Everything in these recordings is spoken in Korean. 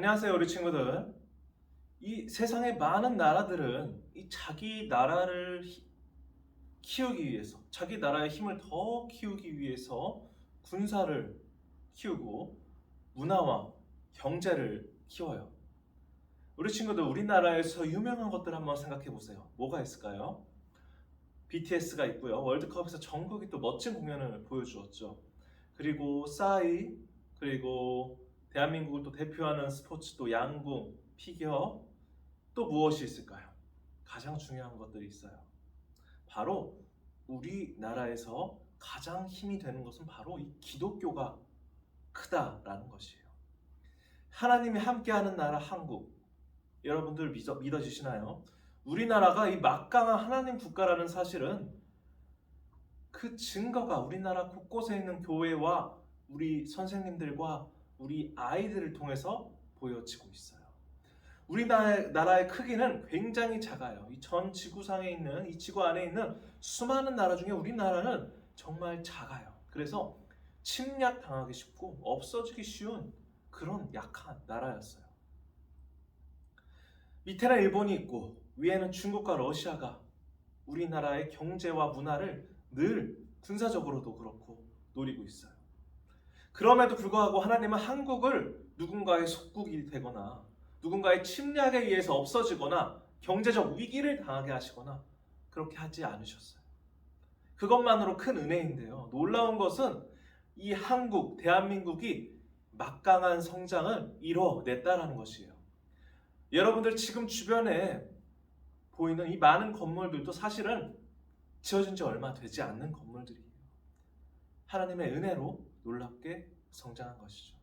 안녕하세요, 우리 친구들. 이 세상의 많은 나라들은 이 자기 나라를 키우기 위해서, 자기 나라의 힘을 더 키우기 위해서 군사를 키우고 문화와 경제를 키워요. 우리 친구들, 우리나라에서 유명한 것들 한번 생각해 보세요. 뭐가 있을까요? BTS가 있고요. 월드컵에서 전국이 또 멋진 공연을 보여주었죠. 그리고 싸이, 그리고 대한민국을 또 대표하는 스포츠 또 양궁, 피겨, 또 무엇이 있을까요? 가장 중요한 것들이 있어요. 바로 우리나라에서 가장 힘이 되는 것은 바로 이 기독교가 크다라는 것이에요. 하나님이 함께하는 나라 한국, 여러분들 믿어지시나요? 우리나라가 이 막강한 하나님 국가라는 사실은 그 증거가 우리나라 곳곳에 있는 교회와 우리 선생님들과 우리 아이들을 통해서 보여지고 있어요. 우리나라의 크기는 굉장히 작아요. 이 전 지구상에 있는, 이 지구 안에 있는 수많은 나라 중에 우리나라는 정말 작아요. 그래서 침략당하기 쉽고 없어지기 쉬운 그런 약한 나라였어요. 밑에는 일본이 있고 위에는 중국과 러시아가 우리나라의 경제와 문화를 늘 군사적으로도 그렇고 노리고 있어요. 그럼에도 불구하고 하나님은 한국을 누군가의 속국이 되거나 누군가의 침략에 의해서 없어지거나 경제적 위기를 당하게 하시거나 그렇게 하지 않으셨어요. 그것만으로 큰 은혜인데요. 놀라운 것은 이 한국, 대한민국이 막강한 성장을 이뤄냈다라는 것이에요. 여러분들 지금 주변에 보이는 이 많은 건물들도 사실은 지어진 지 얼마 되지 않는 건물들이에요. 하나님의 은혜로 놀랍게 성장한 것이죠.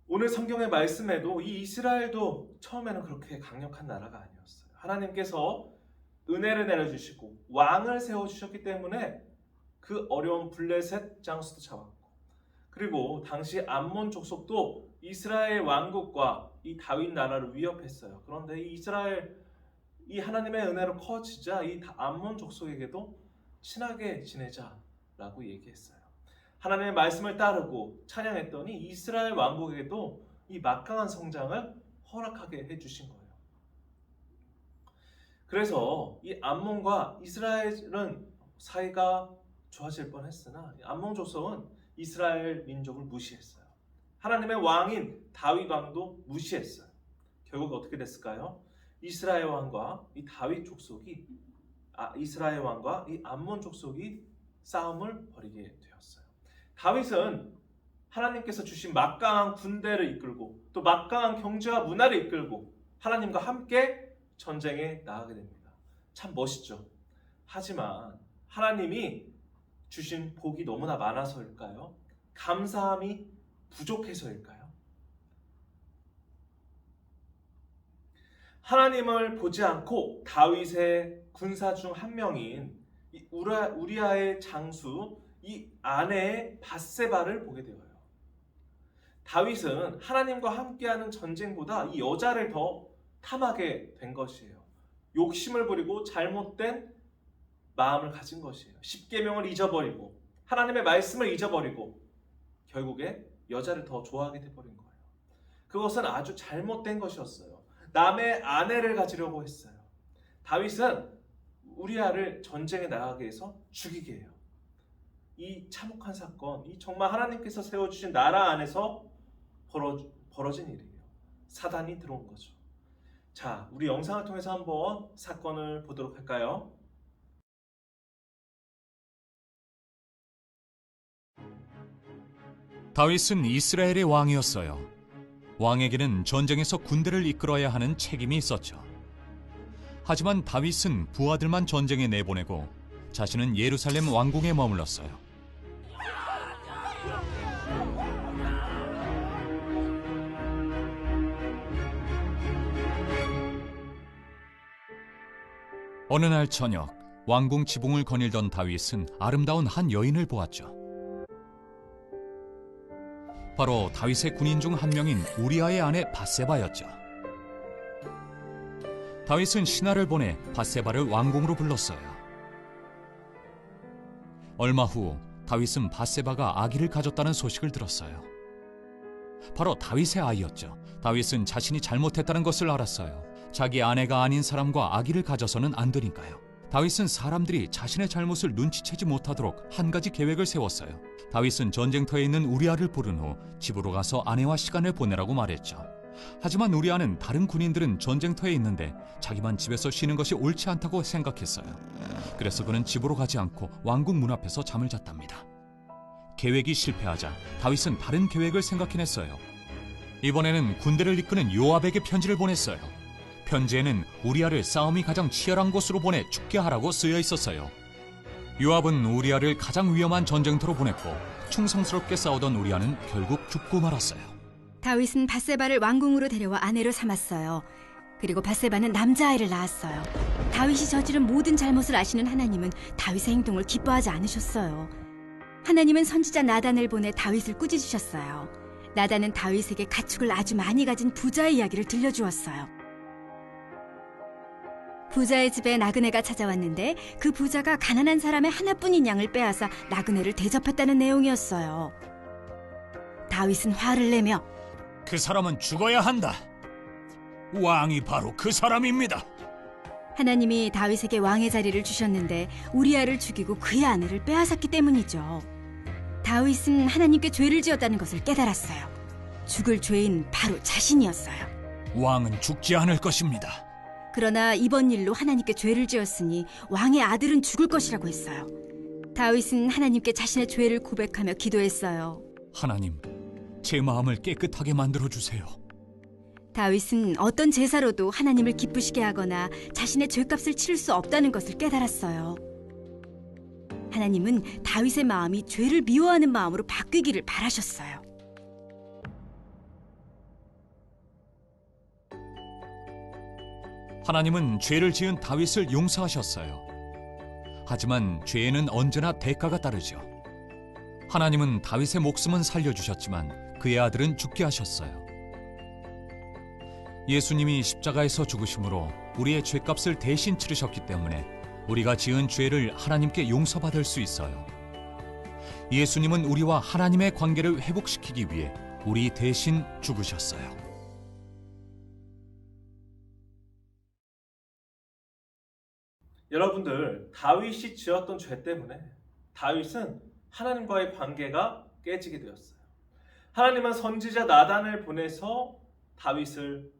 오늘 성경의 말씀에도 이 이스라엘도 처음에는 그렇게 강력한 나라가 아니었어요. 하나님께서 은혜를 내려주시고 왕을 세워주셨기 때문에 그 어려운 블레셋 장수도 잡았고, 그리고 당시 암몬 족속도 이스라엘 왕국과 이 다윗 나라를 위협했어요. 그런데 이 하나님의 은혜로 커지자 이 암몬 족속에게도 친하게 지내자라고 얘기했어요. 하나님의 말씀을 따르고 찬양했더니 이스라엘 왕국에게도 이 막강한 성장을 허락하게 해주신 거예요. 그래서 이 암몬과 이스라엘은 사이가 좋아질 뻔했으나 암몬 족속은 이스라엘 민족을 무시했어요. 하나님의 왕인 다윗 왕도 무시했어요. 결국 어떻게 됐을까요? 이스라엘 왕과 이 다윗 족속이 이스라엘 왕과 이 암몬 족속이 싸움을 벌이게 되었어요. 다윗은 하나님께서 주신 막강한 군대를 이끌고 또 막강한 경제와 문화를 이끌고 하나님과 함께 전쟁에 나가게 됩니다. 참 멋있죠. 하지만 하나님이 주신 복이 너무나 많아서일까요? 감사함이 부족해서일까요? 하나님을 보지 않고 다윗의 군사 중 한 명인 우리아의 장수 이 아내의 밧세바를 보게 되어요. 다윗은 하나님과 함께하는 전쟁보다 이 여자를 더 탐하게 된 것이에요. 욕심을 부리고 잘못된 마음을 가진 것이에요. 십계명을 잊어버리고 하나님의 말씀을 잊어버리고 결국에 여자를 더 좋아하게 돼버린 거예요. 그것은 아주 잘못된 것이었어요. 남의 아내를 가지려고 했어요. 다윗은 우리아를 전쟁에 나가게 해서 죽이게 해요. 이 참혹한 사건, 이 정말 하나님께서 세워주신 나라 안에서 벌어진 일이에요. 사단이 들어온 거죠. 자, 우리 영상을 통해서 한번 사건을 보도록 할까요? 다윗은 이스라엘의 왕이었어요. 왕에게는 전쟁에서 군대를 이끌어야 하는 책임이 있었죠. 하지만 다윗은 부하들만 전쟁에 내보내고 자신은 예루살렘 왕궁에 머물렀어요. 어느 날 저녁, 왕궁 지붕을 거닐던 다윗은 아름다운 한 여인을 보았죠. 바로 다윗의 군인 중 한 명인 우리아의 아내 밧세바였죠. 다윗은 신하를 보내 밧세바를 왕궁으로 불렀어요. 얼마 후 다윗은 밧세바가 아기를 가졌다는 소식을 들었어요. 바로 다윗의 아이였죠. 다윗은 자신이 잘못했다는 것을 알았어요. 자기 아내가 아닌 사람과 아기를 가져서는 안 되니까요. 다윗은 사람들이 자신의 잘못을 눈치채지 못하도록 한 가지 계획을 세웠어요. 다윗은 전쟁터에 있는 우리아를 부른 후 집으로 가서 아내와 시간을 보내라고 말했죠. 하지만 우리아는 다른 군인들은 전쟁터에 있는데 자기만 집에서 쉬는 것이 옳지 않다고 생각했어요. 그래서 그는 집으로 가지 않고 왕궁 문 앞에서 잠을 잤답니다. 계획이 실패하자 다윗은 다른 계획을 생각해냈어요. 이번에는 군대를 이끄는 요압에게 편지를 보냈어요. 편지에는 우리아를 싸움이 가장 치열한 곳으로 보내 죽게 하라고 쓰여 있었어요. 요압은 우리아를 가장 위험한 전쟁터로 보냈고 충성스럽게 싸우던 우리아는 결국 죽고 말았어요. 다윗은 밧세바를 왕궁으로 데려와 아내로 삼았어요. 그리고 밧세바는 남자아이를 낳았어요. 다윗이 저지른 모든 잘못을 아시는 하나님은 다윗의 행동을 기뻐하지 않으셨어요. 하나님은 선지자 나단을 보내 다윗을 꾸짖으셨어요. 나단은 다윗에게 가축을 아주 많이 가진 부자의 이야기를 들려주었어요. 부자의 집에 나그네가 찾아왔는데 그 부자가 가난한 사람의 하나뿐인 양을 빼앗아 나그네를 대접했다는 내용이었어요. 다윗은 화를 내며 그 사람은 죽어야 한다. 왕이 바로 그 사람입니다. 하나님이 다윗에게 왕의 자리를 주셨는데 우리아를 죽이고 그의 아내를 빼앗았기 때문이죠. 다윗은 하나님께 죄를 지었다는 것을 깨달았어요. 죽을 죄인 바로 자신이었어요. 왕은 죽지 않을 것입니다. 그러나 이번 일로 하나님께 죄를 지었으니 왕의 아들은 죽을 것이라고 했어요. 다윗은 하나님께 자신의 죄를 고백하며 기도했어요. 하나님, 제 마음을 깨끗하게 만들어 주세요. 다윗은 어떤 제사로도 하나님을 기쁘시게 하거나 자신의 죄값을 치를 수 없다는 것을 깨달았어요. 하나님은 다윗의 마음이 죄를 미워하는 마음으로 바뀌기를 바라셨어요. 하나님은 죄를 지은 다윗을 용서하셨어요. 하지만 죄에는 언제나 대가가 따르죠. 하나님은 다윗의 목숨은 살려주셨지만 그의 아들은 죽게 하셨어요. 예수님이 십자가에서 죽으심으로 우리의 죄값을 대신 치르셨기 때문에 우리가 지은 죄를 하나님께 용서받을 수 있어요. 예수님은 우리와 하나님의 관계를 회복시키기 위해 우리 대신 죽으셨어요. 여러분들, 다윗이 지었던 죄 때문에 다윗은 하나님과의 관계가 깨지게 되었어요. 하나님은 선지자 나단을 보내서 다윗을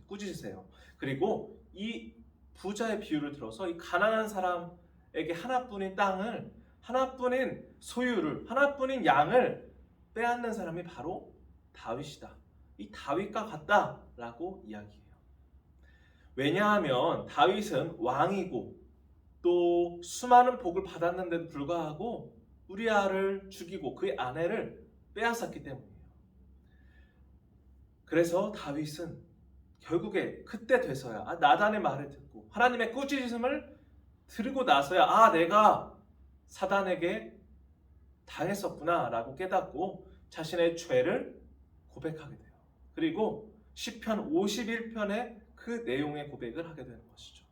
꾸짖으세요. 그리고 이 부자의 비유를 들어서 이 가난한 사람에게 하나뿐인 땅을, 하나뿐인 소유를, 하나뿐인 양을 빼앗는 사람이 바로 다윗이다. 이 다윗과 같다라고 이야기해요. 왜냐하면 다윗은 왕이고 또 수많은 복을 받았는데도 불구하고 우리아를 죽이고 그의 아내를 빼앗았기 때문이에요. 그래서 다윗은 결국에 그때 돼서야 나단의 말을 듣고 하나님의 꾸짖음을 들고 나서야 내가 사단에게 당했었구나 라고 깨닫고 자신의 죄를 고백하게 돼요. 그리고 시편 51편의 그 내용의 고백을 하게 되는 것이죠.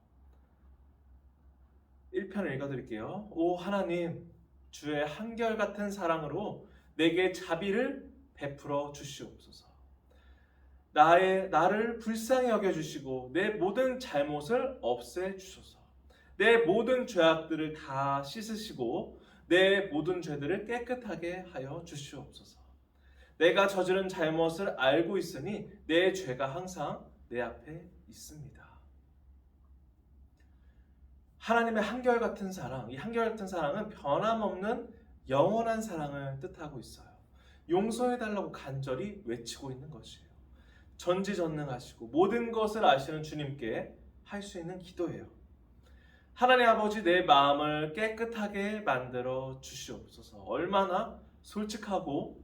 1편을 읽어드릴게요. 오 하나님, 주의 한결같은 사랑으로 내게 자비를 베풀어 주시옵소서. 나를 불쌍히 여겨주시고 내 모든 잘못을 없애주소서. 내 모든 죄악들을 다 씻으시고 내 모든 죄들을 깨끗하게 하여 주시옵소서. 내가 저지른 잘못을 알고 있으니 내 죄가 항상 내 앞에 있습니다. 하나님의 한결같은 사랑, 이 한결같은 사랑은 변함없는 영원한 사랑을 뜻하고 있어요. 용서해달라고 간절히 외치고 있는 것이에요. 전지전능하시고 모든 것을 아시는 주님께 할 수 있는 기도예요. 하나님 아버지, 내 마음을 깨끗하게 만들어 주시옵소서. 얼마나 솔직하고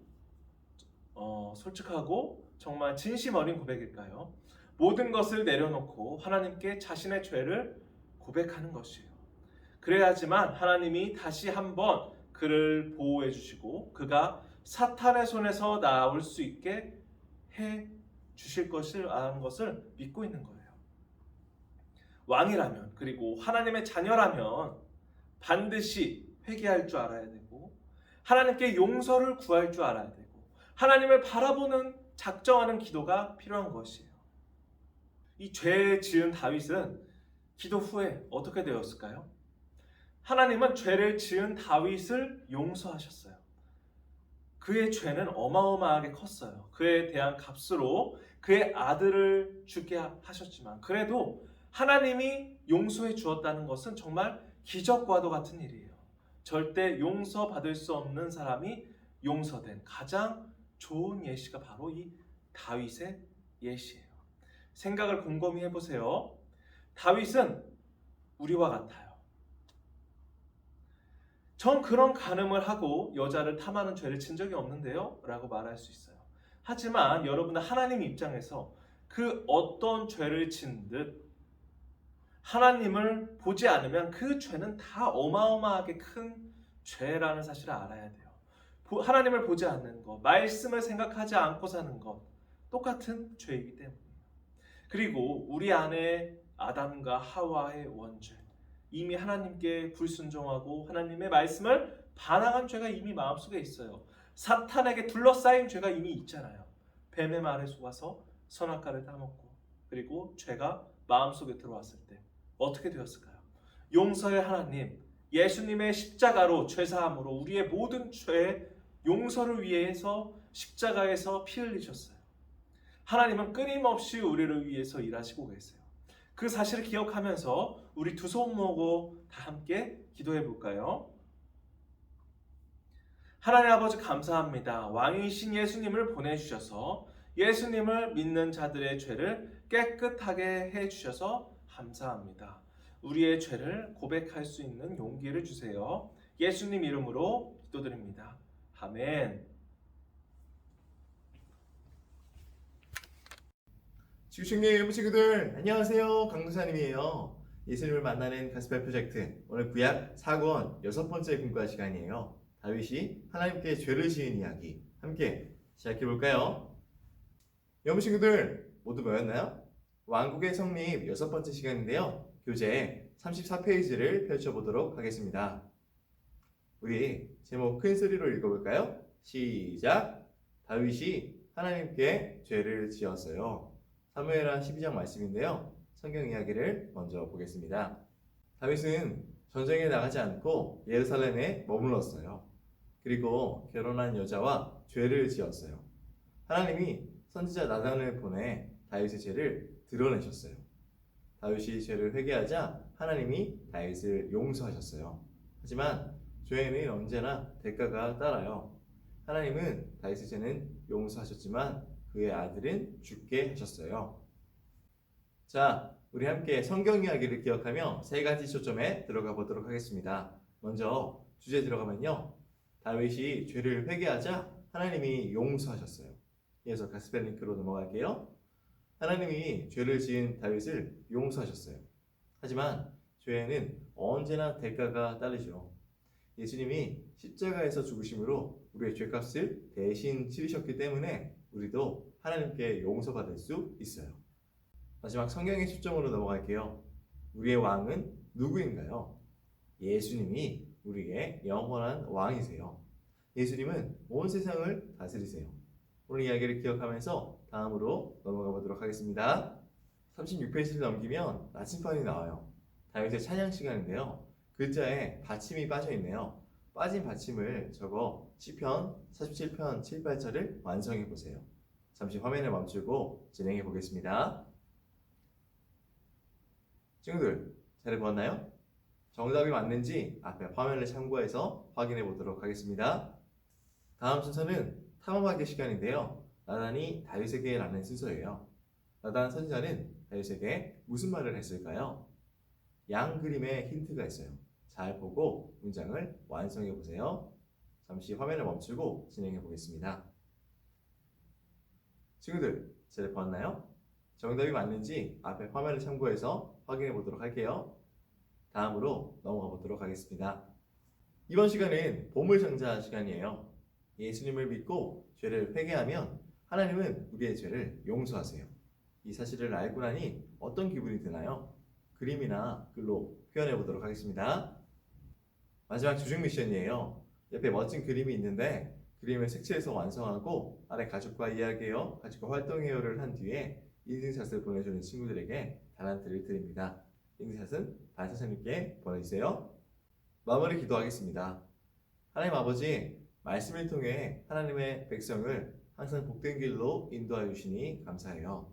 정말 진심 어린 고백일까요? 모든 것을 내려놓고 하나님께 자신의 죄를 고백하는 것이에요. 그래야지만 하나님이 다시 한번 그를 보호해 주시고 그가 사탄의 손에서 나올 수 있게 해 주실 것이라는 것을 믿고 있는 거예요. 왕이라면, 그리고 하나님의 자녀라면 반드시 회개할 줄 알아야 되고 하나님께 용서를 구할 줄 알아야 되고 하나님을 바라보는 작정하는 기도가 필요한 것이에요. 이 죄 지은 다윗은 기도 후에 어떻게 되었을까요? 하나님은 죄를 지은 다윗을 용서하셨어요. 그의 죄는 어마어마하게 컸어요. 그에 대한 값으로 그의 아들을 죽게 하셨지만 그래도 하나님이 용서해 주었다는 것은 정말 기적과도 같은 일이에요. 절대 용서받을 수 없는 사람이 용서된 가장 좋은 예시가 바로 이 다윗의 예시예요. 생각을 곰곰이 해보세요. 다윗은 우리와 같아요. 전 그런 간음을 하고 여자를 탐하는 죄를 진 적이 없는데요 라고 말할 수 있어요. 하지만 여러분은 하나님 입장에서 그 어떤 죄를 진 듯 하나님을 보지 않으면 그 죄는 다 어마어마하게 큰 죄라는 사실을 알아야 돼요. 하나님을 보지 않는 것, 말씀을 생각하지 않고 사는 것 똑같은 죄이기 때문이에요. 그리고 우리 안에 아담과 하와의 원죄, 이미 하나님께 불순종하고 하나님의 말씀을 반항한 죄가 이미 마음속에 있어요. 사탄에게 둘러싸인 죄가 이미 있잖아요. 뱀의 말에 속아서 선악과를 따먹고 그리고 죄가 마음속에 들어왔을 때 어떻게 되었을까요? 용서의 하나님, 예수님의 십자가로 죄사함으로 우리의 모든 죄의 용서를 위해서 십자가에서 피 흘리셨어요. 하나님은 끊임없이 우리를 위해서 일하시고 계세요. 그 사실을 기억하면서 우리 두 손 모으고 다 함께 기도해 볼까요? 하나님 아버지 감사합니다. 왕이신 예수님을 보내주셔서 예수님을 믿는 자들의 죄를 깨끗하게 해주셔서 감사합니다. 우리의 죄를 고백할 수 있는 용기를 주세요. 예수님 이름으로 기도드립니다. 아멘. 지구촌교회 친구들 안녕하세요. 강도사님이에요. 예수님을 만나는 가스펠 프로젝트 오늘 구약 4권 6번째 공과 시간이에요. 다윗이 하나님께 죄를 지은 이야기 함께 시작해볼까요? 여러분 친구들 모두 모였나요? 왕국의 성립 6번째 시간인데요. 교재 34페이지를 펼쳐보도록 하겠습니다. 우리 제목 큰 소리로 읽어볼까요? 시작! 다윗이 하나님께 죄를 지었어요. 사무엘하 12장 말씀인데요. 성경 이야기를 먼저 보겠습니다. 다윗은 전쟁에 나가지 않고 예루살렘에 머물렀어요. 그리고 결혼한 여자와 죄를 지었어요. 하나님이 선지자 나단을 보내 다윗의 죄를 드러내셨어요. 다윗이 죄를 회개하자 하나님이 다윗을 용서하셨어요. 하지만 죄에는 언제나 대가가 따라요. 하나님은 다윗의 죄는 용서하셨지만 그의 아들은 죽게 하셨어요. 자, 우리 함께 성경 이야기를 기억하며 세 가지 초점에 들어가 보도록 하겠습니다. 먼저 주제 들어가면요. 다윗이 죄를 회개하자 하나님이 용서하셨어요. 이어서 가스펠 링크로 넘어갈게요. 하나님이 죄를 지은 다윗을 용서하셨어요. 하지만 죄에는 언제나 대가가 따르죠. 예수님이 십자가에서 죽으심으로 우리의 죄값을 대신 치르셨기 때문에 우리도 하나님께 용서받을 수 있어요. 마지막 성경의 초점으로 넘어갈게요. 우리의 왕은 누구인가요? 예수님이 우리의 영원한 왕이세요. 예수님은 온 세상을 다스리세요. 오늘 이야기를 기억하면서 다음으로 넘어가 보도록 하겠습니다. 36페이지를 넘기면 나침반이 나와요. 다윗의 찬양 시간인데요. 글자에 받침이 빠져 있네요. 빠진 받침을 적어 시편 47편 7, 8절을 완성해 보세요. 잠시 화면을 멈추고 진행해 보겠습니다. 친구들 잘 보았나요? 정답이 맞는지 앞에 화면을 참고해서 확인해 보도록 하겠습니다. 다음 순서는 탐험하기 시간인데요. 나단이 다윗에게 라는 순서예요. 나단 선지자는 다윗에게 무슨 말을 했을까요? 양 그림에 힌트가 있어요. 잘 보고 문장을 완성해 보세요. 잠시 화면을 멈추고 진행해 보겠습니다. 친구들 잘 보았나요? 정답이 맞는지 앞에 화면을 참고해서 확인해 보도록 할게요. 다음으로 넘어가 보도록 하겠습니다. 이번 시간은 보물상자 시간이에요. 예수님을 믿고 죄를 회개하면 하나님은 우리의 죄를 용서하세요. 이 사실을 알고 나니 어떤 기분이 드나요? 그림이나 글로 표현해 보도록 하겠습니다. 마지막 조중 미션이에요. 옆에 멋진 그림이 있는데 그림을 색칠해서 완성하고 아래 가족과 이야기해요, 가족과 활동해요를 한 뒤에 인증샷을 보내주는 친구들에게 달란트를 드립니다. 인증샷은 반 선생님께 보내주세요. 마무리 기도하겠습니다. 하나님 아버지, 말씀을 통해 하나님의 백성을 항상 복된 길로 인도하여 주시니 감사해요.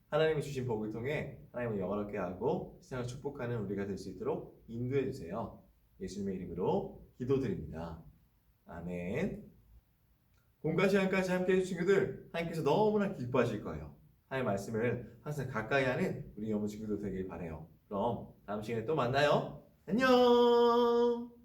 하나님이 주신 복을 통해 하나님을 영화롭게 하고 세상을 축복하는 우리가 될 수 있도록 인도해 주세요. 예수님의 이름으로 기도드립니다. 아멘. 공과 시간까지 함께 해주신 친구들, 하나님께서 너무나 기뻐하실 거예요. 하나님의 말씀을 항상 가까이 하는 우리 영혼 친구들 되길 바라요. 그럼 다음 시간에 또 만나요. 안녕.